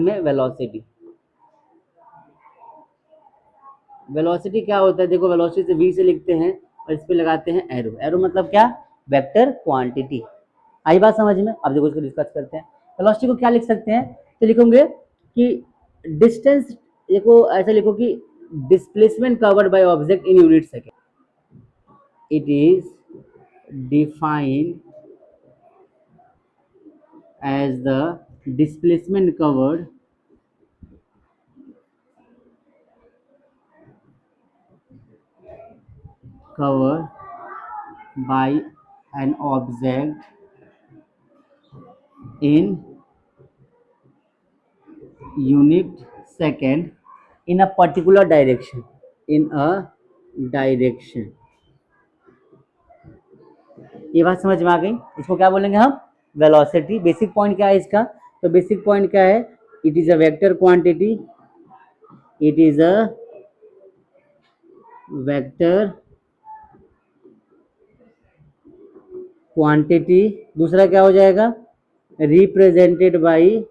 में velocity, velocity क्या होता है, देखो वेलोसिटी से v से लिखते हैं और इस पे लगाते हैं एरो, एरो मतलब क्या, वेक्टर क्वांटिटी। आई बात समझ में? अब देखो इसको डिस्कस करते हैं। वेलोसिटी को क्या लिख सकते हैं, तो लिखोगे कि डिस्टेंस, देखो ऐसा लिखो कि displacement covered by object in unit second, it is defined as the displacement covered by an object in unit second in a particular direction, in a direction। ये बात समझ में आ गई? इसको क्या बोलेंगे हम, वेलोसिटी। बेसिक पॉइंट क्या है इसका, तो बेसिक पॉइंट क्या है, it is a vector quantity, it is a vector quantity. दूसरा क्या हो जाएगा, रिप्रेजेंटेड बाई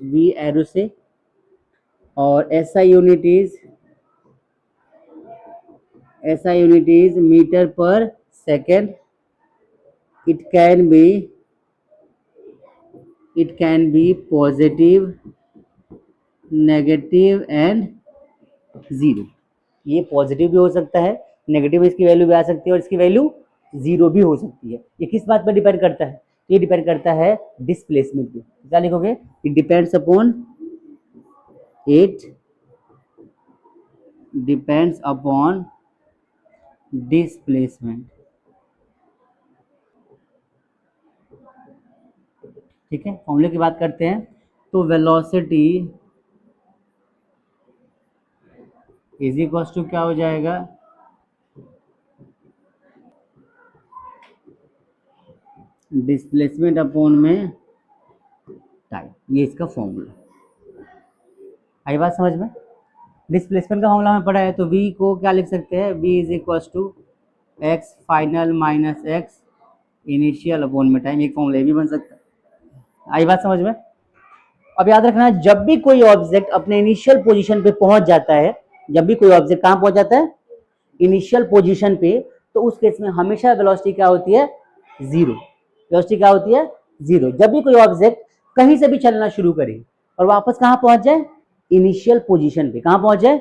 वी एरो से, और SI यूनिट इज मीटर पर second. it can be positive, negative and zero. ये पॉजिटिव भी हो सकता है, नेगेटिव इसकी वैल्यू भी आ सकती है, और इसकी वैल्यू जीरो भी हो सकती है। ये किस बात पर डिपेंड करता है, ये डिपेंड करता है डिस्प्लेसमेंट पे। क्या लिखोगे, इट डिपेंड्स अपॉन डिस्प्लेसमेंट। ठीक है, फॉर्मूले की बात करते हैं। तो वेलोसिटी इज इक्वल टू क्या हो जाएगा, डिस्प्लेसमेंट अपॉन में टाइम। ये इसका फॉर्मूला। आई बात समझ में? डिस्प्लेसमेंट का फॉर्मूला में पढ़ा है, तो v को क्या लिख सकते हैं, v is equal to x final minus x initial upon में टाइम। एक फॉर्मूला भी बन सकता है। आई बात समझ में? अब याद रखना, जब भी कोई ऑब्जेक्ट अपने इनिशियल पोजीशन पे पहुंच जाता है, जब भी कोई ऑब्जेक्ट कहां पहुंच जाता है, इनिशियल पोजीशन पे, तो उस केस में हमेशा वेलोसिटी क्या होती है, जीरो। वेलोसिटी क्या होती है, जीरो। जब भी कोई ऑब्जेक्ट कहीं से भी चलना शुरू करे और वापस कहां पहुंच जाए, इनिशियल पोजीशन पे, कहां पहुंच जाए।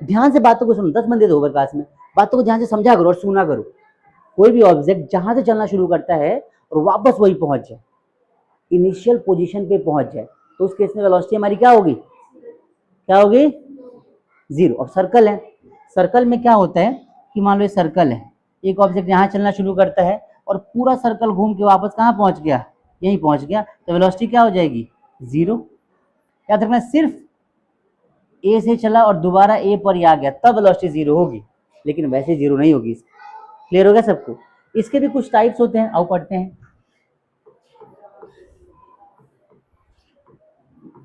ध्यान से बातों को सुनो, 10 बंदे दो क्लास में, बातों को ध्यान से समझा करो और सुना करो। कोई भी ऑब्जेक्ट जहां से चलना शुरू करता है और वापस वही पहुंच जाए, इनिशियल पोजीशन पे पहुंच जाए, तो उस केस में वेलोसिटी हमारी क्या होगी, क्या होगी, जीरो। अब सर्कल है, सर्कल में क्या होता है कि मान लो ये सर्कल है, एक ऑब्जेक्ट यहाँ चलना शुरू करता है और पूरा सर्कल घूम के वापस कहाँ पहुंच गया, यहीं पहुंच गया, तो वेलोसिटी क्या हो जाएगी, जीरो। याद रखना, सिर्फ ए से चला और दोबारा ए पर ही आ गया तब वेलोसिटी जीरो होगी, लेकिन वैसे जीरो नहीं होगी। क्लियर हो गया सबको? इसके भी कुछ टाइप्स होते हैं, आओ पढ़ते हैं।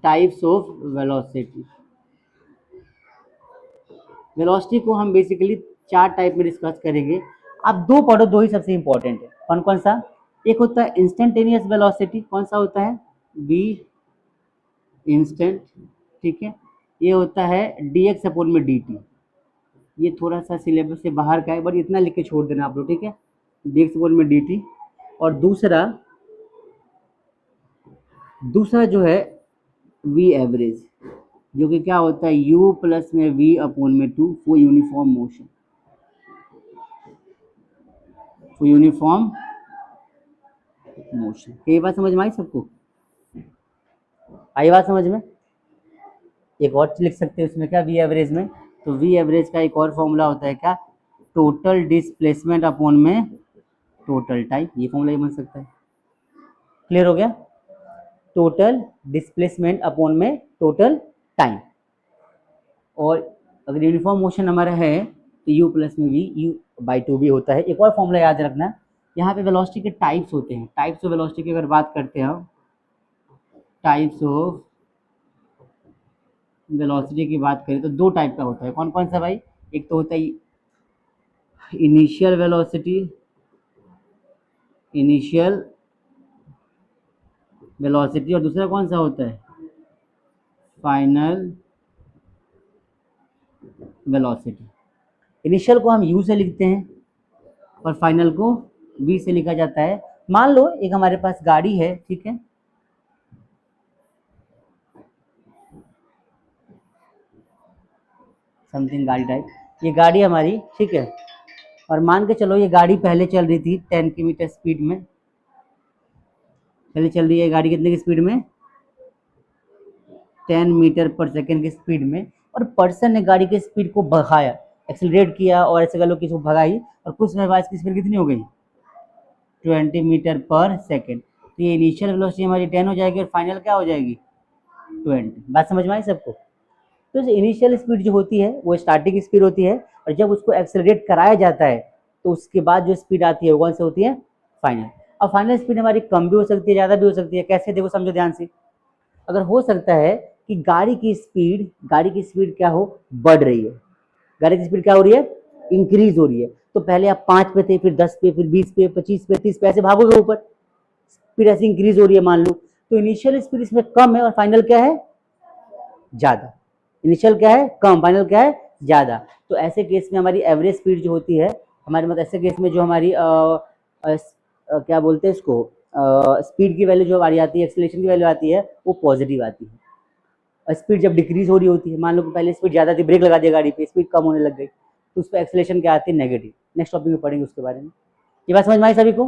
Types of velocity. वेलोसिटी को हम बेसिकली 4 टाइप में डिस्कस करेंगे। आप दो पढ़ो, दो ही सबसे इंपॉर्टेंट है। कौन कौन सा, एक होता है इंस्टेंटेनियस वेलोसिटी, कौन सा होता है, v इंस्टेंट, ठीक है। ये होता है dx अपॉन में dt। ये थोड़ा सा सिलेबस से बाहर का है, बट इतना लिख के छोड़ देना आप लोग, ठीक है, dx अपॉन में dt। और दूसरा जो है v एवरेज, जो कि क्या होता है, u प्लस में v अपॉन में 2 फॉर यूनिफॉर्म मोशन, ये बात समझ में आई सबको? आई बात समझ में? एक और लिख सकते हैं उसमें क्या, वी एवरेज में, तो वी एवरेज का एक और फॉर्मूला होता है क्या, टोटल डिस्प्लेसमेंट अपॉन में टोटल टाइम। ये फॉर्मूला ही बन सकता है। क्लियर हो गया? टोटल डिस्प्लेसमेंट अपॉन में टोटल टाइम। और अगर यूनिफॉर्म मोशन हमारा है तो u प्लस में v, u बाई 2 भी होता है। एक और फॉर्मूला याद रखना, यहाँ पे वेलोसिटी के टाइप्स होते हैं। टाइप्स ऑफ वेलोसिटी की अगर बात करते हैं हम, टाइप्स ऑफ वेलोसिटी की बात करें तो दो टाइप का होता है। कौन कौन सा भाई, एक तो होता है इनिशियल वेलोसिटी, वेलोसिटी, और दूसरा कौन सा होता है? Final velocity. इनिशियल को हम यू से लिखते हैं और फाइनल को वी से लिखा जाता है। मान लो एक हमारे पास गाड़ी है, ठीक है, समथिंग गाड़ी टाइप, ये गाड़ी हमारी, ठीक है, और मान के चलो ये गाड़ी पहले चल रही थी 10 किलोमीटर स्पीड में, पहले चल रही है गाड़ी कितने की स्पीड में? 10 मीटर पर सेकेंड की स्पीड में, और पर्सन ने गाड़ी की स्पीड को बढ़ाया, एक्सेलरेट किया, और ऐसे कर लो कि इसको भगाई, और कुछ समय बाद इसकी स्पीड कितनी हो गई? 20 मीटर पर सेकेंड। तो ये इनिशियल वेलोसिटी हमारी 10 हो जाएगी और फाइनल क्या हो जाएगी? 20। बात समझ में आई सबको? तो इनिशियल स्पीड जो होती है वो स्टार्टिंग स्पीड होती है, और जब उसको एक्सेलरेट कराया जाता है तो उसके बाद जो स्पीड आती है वो कौन सी होती है? फाइनल। और फाइनल स्पीड हमारी कम भी हो सकती है, ज़्यादा भी हो सकती है। कैसे? देखो, समझो ध्यान से। अगर हो सकता है कि गाड़ी की स्पीड क्या हो? बढ़ रही है। गाड़ी की स्पीड क्या हो रही है? इंक्रीज हो रही है। तो पहले आप 5 पे थे, फिर 10 पे, फिर 20 पे, 25 पे, 30 पे, ऐसे भागोगे ऊपर। स्पीड ऐसे इंक्रीज हो रही है मान लो। तो इनिशियल स्पीड इसमें कम है और फाइनल क्या है? ज़्यादा। इनिशियल क्या है? कम, फाइनल क्या है? ज़्यादा। तो ऐसे केस में हमारी एवरेज स्पीड जो होती है हमारे, मतलब ऐसे केस में जो हमारी क्या बोलते हैं इसको, स्पीड की वैल्यू जो हमारी आती है, एक्सेलरेशन की वैल्यू आती है, वो पॉजिटिव आती है। और स्पीड जब डिक्रीज हो रही होती है, मान लो कि पहले स्पीड ज़्यादा थी, ब्रेक लगा दिया गाड़ी पे, स्पीड कम होने लग गई, तो उस पर एक्सेलरेशन क्या आती है? नेगेटिव। नेक्स्ट टॉपिक में पढ़ेंगे उसके बारे में। ये बात समझ में आई सभी को?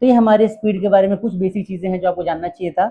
तो ये हमारे स्पीड के बारे में कुछ बेसिक चीज़ें हैं जो आपको जानना चाहिए था।